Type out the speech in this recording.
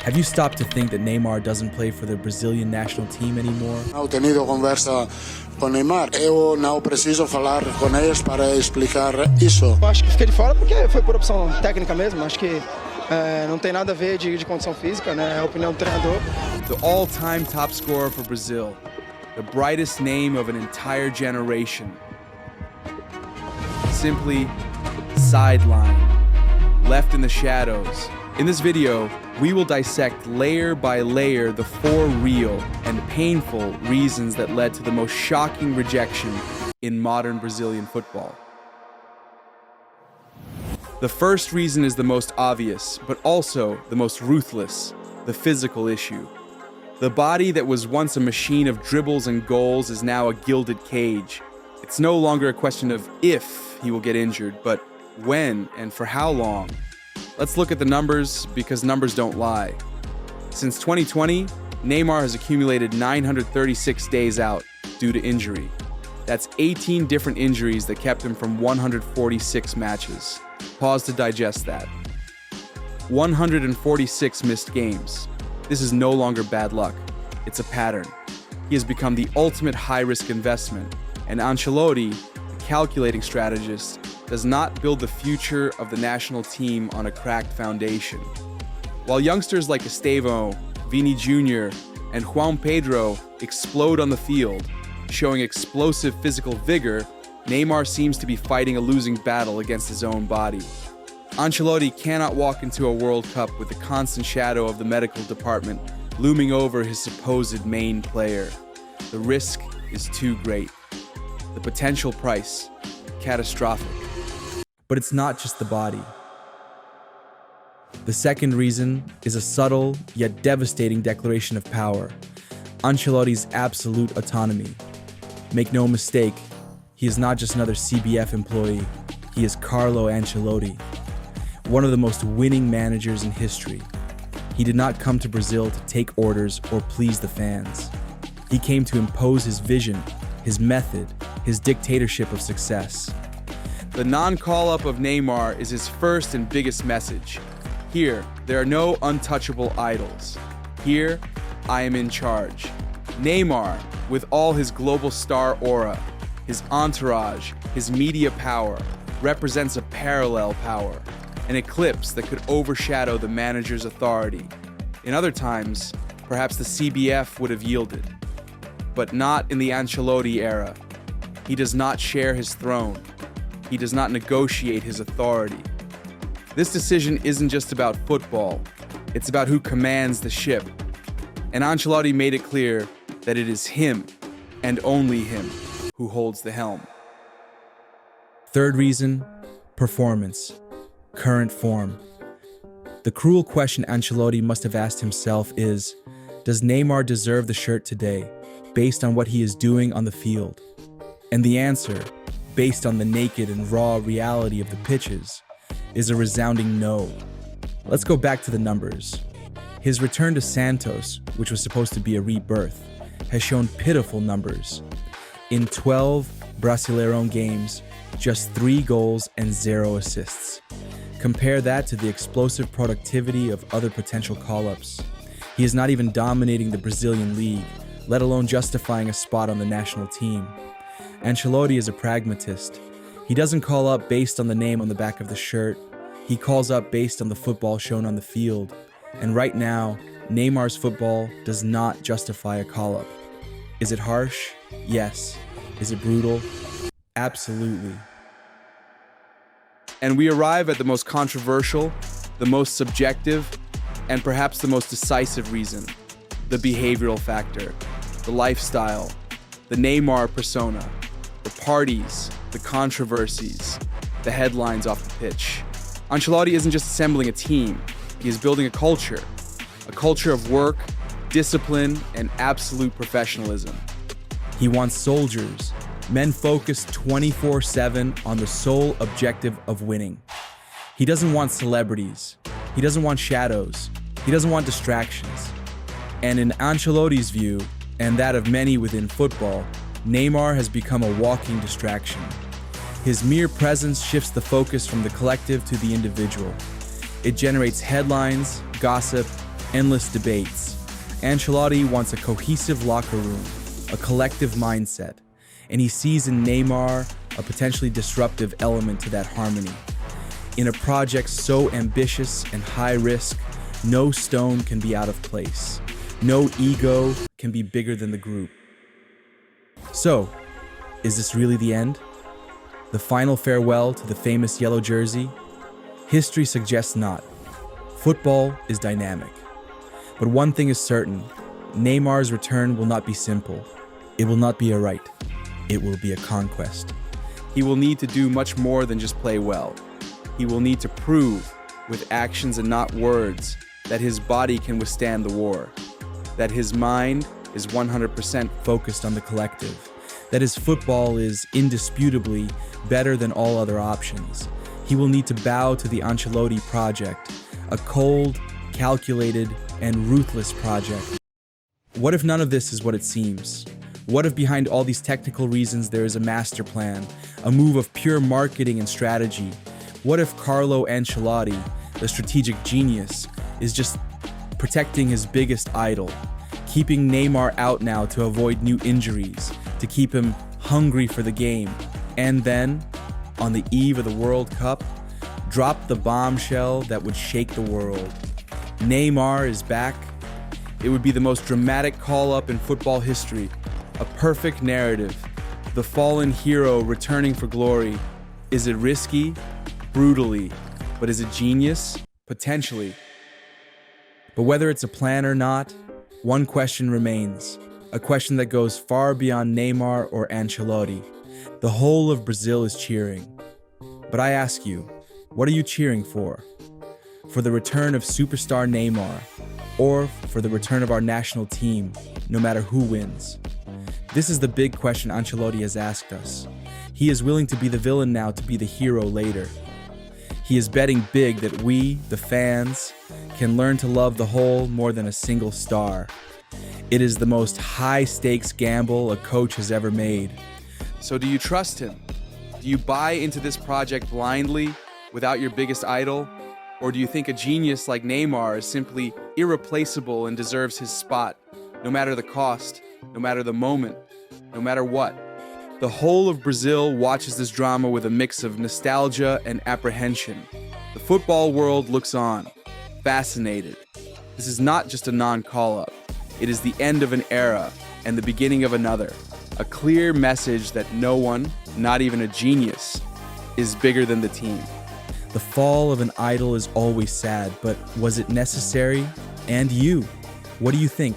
Have you stopped to think that Neymar doesn't play for the Brazilian national team anymore? Ho tenido conversa com Neymar. Eu não preciso falar com eles para explicar isso. Acho que fiquei de fora porque foi por opção técnica mesmo. Acho que não tem nada a ver de condição física, né? É a opinião do treinador. The all-time top scorer for Brazil, the brightest name of an entire generation. Simply sidelined, left in the shadows. In this video, we will dissect layer by layer the 4 real and painful reasons that led to the most shocking rejection in modern Brazilian football. The first reason is the most obvious, but also the most ruthless, the physical issue. The body that was once a machine of dribbles and goals is now a gilded cage. It's no longer a question of if he will get injured, but when and for how long. Let's look at the numbers, because numbers don't lie. Since 2020, Neymar has accumulated 936 days out due to injury. That's 18 different injuries that kept him from 146 matches. Pause to digest that. 146 missed games. This is no longer bad luck. It's a pattern. He has become the ultimate high-risk investment, and Ancelotti, a calculating strategist, does not build the future of the national team on a cracked foundation. While youngsters like Estevão, Vini Jr., and Juan Pedro explode on the field, showing explosive physical vigor, Neymar seems to be fighting a losing battle against his own body. Ancelotti cannot walk into a World Cup with the constant shadow of the medical department looming over his supposed main player. The risk is too great. The potential price, catastrophic. But it's not just the body. The second reason is a subtle yet devastating declaration of power, Ancelotti's absolute autonomy. Make no mistake, he is not just another CBF employee, he is Carlo Ancelotti, one of the most winning managers in history. He did not come to Brazil to take orders or please the fans. He came to impose his vision, his method, his dictatorship of success. The non-call-up of Neymar is his first and biggest message. Here, there are no untouchable idols. Here, I am in charge. Neymar, with all his global star aura, his entourage, his media power, represents a parallel power, an eclipse that could overshadow the manager's authority. In other times, perhaps the CBF would have yielded, but not in the Ancelotti era. He does not share his throne. He does not negotiate his authority. This decision isn't just about football, it's about who commands the ship. And Ancelotti made it clear that it is him, and only him, who holds the helm. Third reason, performance, current form. The cruel question Ancelotti must have asked himself is, does Neymar deserve the shirt today, based on what he is doing on the field? And the answer, based on the naked and raw reality of the pitches, is a resounding no. Let's go back to the numbers. His return to Santos, which was supposed to be a rebirth, has shown pitiful numbers. In 12 Brasileira games, just 3 goals and 0 assists. Compare that to the explosive productivity of other potential call-ups. He is not even dominating the Brazilian league, let alone justifying a spot on the national team. Ancelotti is a pragmatist. He doesn't call up based on the name on the back of the shirt. He calls up based on the football shown on the field. And right now, Neymar's football does not justify a call-up. Is it harsh? Yes. Is it brutal? Absolutely. And we arrive at the most controversial, the most subjective, and perhaps the most decisive reason, the behavioral factor, the lifestyle, the Neymar persona, the parties, the controversies, the headlines off the pitch. Ancelotti isn't just assembling a team, he is building a culture of work, discipline, and absolute professionalism. He wants soldiers, men focused 24/7 on the sole objective of winning. He doesn't want celebrities, he doesn't want shadows, he doesn't want distractions. And in Ancelotti's view, and that of many within football, Neymar has become a walking distraction. His mere presence shifts the focus from the collective to the individual. It generates headlines, gossip, endless debates. Ancelotti wants a cohesive locker room, a collective mindset, and he sees in Neymar a potentially disruptive element to that harmony. In a project so ambitious and high risk, no stone can be out of place. No ego can be bigger than the group. So, is this really the end? The final farewell to the famous yellow jersey? History suggests not. Football is dynamic. But one thing is certain, Neymar's return will not be simple. It will not be a right. It will be a conquest. He will need to do much more than just play well. He will need to prove, with actions and not words, that his body can withstand the war, that his mind is 100% focused on the collective, that his football is indisputably better than all other options. He will need to bow to the Ancelotti project, a cold, calculated, and ruthless project. What if none of this is what it seems? What if behind all these technical reasons there is a master plan, a move of pure marketing and strategy? What if Carlo Ancelotti, the strategic genius, is just protecting his biggest idol, keeping Neymar out now to avoid new injuries, to keep him hungry for the game, and then, on the eve of the World Cup, drop the bombshell that would shake the world. Neymar is back. It would be the most dramatic call-up in football history, a perfect narrative, the fallen hero returning for glory. Is it risky? Brutally. But is it genius? Potentially. But whether it's a plan or not, one question remains, a question that goes far beyond Neymar or Ancelotti. The whole of Brazil is cheering. But I ask you, what are you cheering for? For the return of superstar Neymar, or for the return of our national team, no matter who wins? This is the big question Ancelotti has asked us. He is willing to be the villain now to be the hero later. He is betting big that we, the fans, can learn to love the whole more than a single star. It is the most high-stakes gamble a coach has ever made. So do you trust him? Do you buy into this project blindly, without your biggest idol? Or do you think a genius like Neymar is simply irreplaceable and deserves his spot, no matter the cost, no matter the moment, no matter what? The whole of Brazil watches this drama with a mix of nostalgia and apprehension. The football world looks on, fascinated. This is not just a non-call-up. It is the end of an era and the beginning of another. A clear message that no one, not even a genius, is bigger than the team. The fall of an idol is always sad, but was it necessary? And you? What do you think?